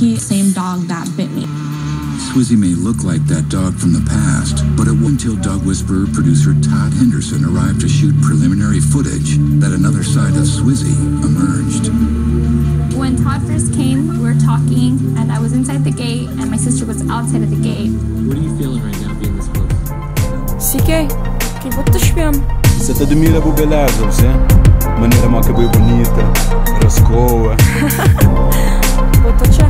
He's the same dog that bit me. Swizzy may look like that dog from the past, but it wasn't until dog whisperer producer Todd Henderson arrived to shoot preliminary footage that another side of Swizzy emerged. When Todd first came, we were talking, and I was inside the gate, and my sister was outside of the gate. What are you feeling right now being this close? CK, вот ты шпион. Você tá admira a beleza, você? Maneira mais que bem bonita, rascoa. Вот o чё?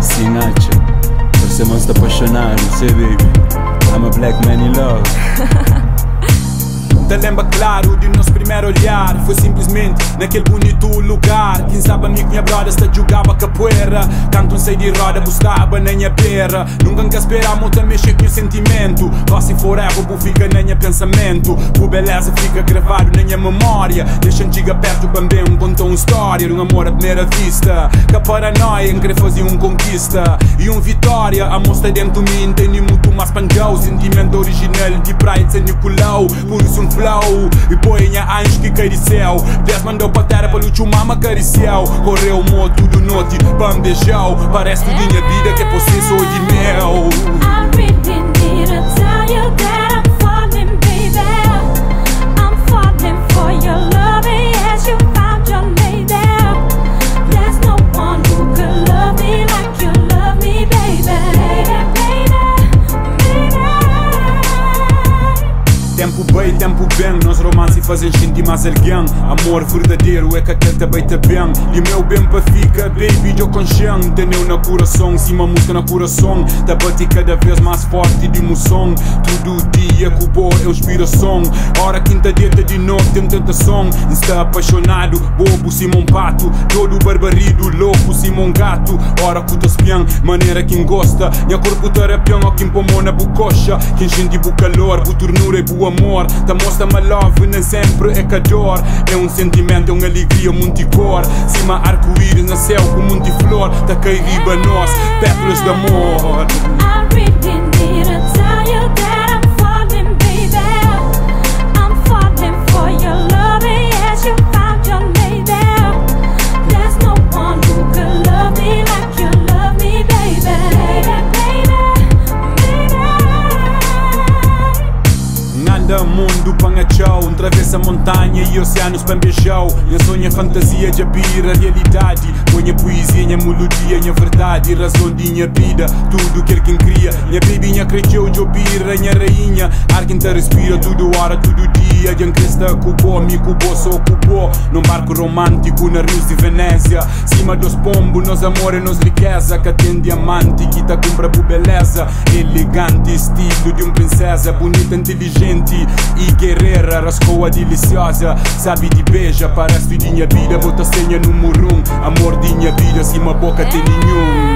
Sim, acha. Você mais está apaixonado, você, baby. I'm a black man in love. Te lembra claro de nosso primeiro olhar. Foi simplesmente naquele bonito lugar. Quem sabe amigo, minha brother, esta jogava capoeira. Canto sei de roda, buscava na minha beira. Nunca que esperar, muito mexer com o sentimento. Lost forever, bu fica na minha pensamento. Bu beleza fica gravado na minha memória. Deixa antiga perto, também contou uma história. Um amor à primeira vista. Que a paranoia em querer fazer conquista. E vitória, a mostra dentro de mim. Tenho muito mais panjão. Sentimento original de praia de San Nicolau. Por isso flow. E põe a anjo que cai do céu. Deus mandou pra terra para o mama acariciar. Correu o moto do norte, bam beijão. Parece tudo minha vida que é processo de mel. I really need to tell you that I'm falling, baby. I'm falling for your love, yes, you found your lady. There's no one who could love me like you love me, baby. Tempo bem, tempo bem, nós romance fazem sentir mais alguém. Amor verdadeiro é que aquele também tá bem. E meu bem para fica, baby, eu consciente. Teneu na coração, cima música na coração. Tá bate cada vez mais forte de emoção. Todo dia com boa inspiração. Hora quinta dieta de noite tem tentação. Está apaixonado, bobo, Simão Pato. Todo barbarido, louco, Simão Gato. Hora que tu espião, maneira quem gosta. Minha corpo terapião, ó quem pomou na bucocha. Quem sente bu calor, bu ternura e bu amor. Tá mostra my love, nem sempre é cador. É sentimento, é uma alegria multicor. Cima arco-íris na céu com multiflor. Tá cair riba nós, pétalas de amor. I really need to tell you that I'm falling, baby. I'm falling for your love, yes, you found your lady. There's no one who could love me like you love me, baby. Anda mundo pangachau, atravessa montanha e oceanos para beijau. Minha sonha fantasia de abrir a realidade. Minha poesia, minha melodia, minha verdade. Razão de minha vida, tudo que quem cria. Minha baby, minha cresceu de ouvir, minha rainha. Ar quem te respira, tudo hora, tudo dia. Jan cresta cubó, me cubó, só cubó. Num barco romântico na rios de Venécia. Cima dos pombos, nos amor e nos riqueza. Que tem diamante, que tá compra por beleza. Elegante, estilo de princesa. Bonita, inteligente e guerreira, rascoa deliciosa. Sabe de beija, parece de minha vida. Bota senha número 1, amor de minha vida. Cima boca tem nenhum.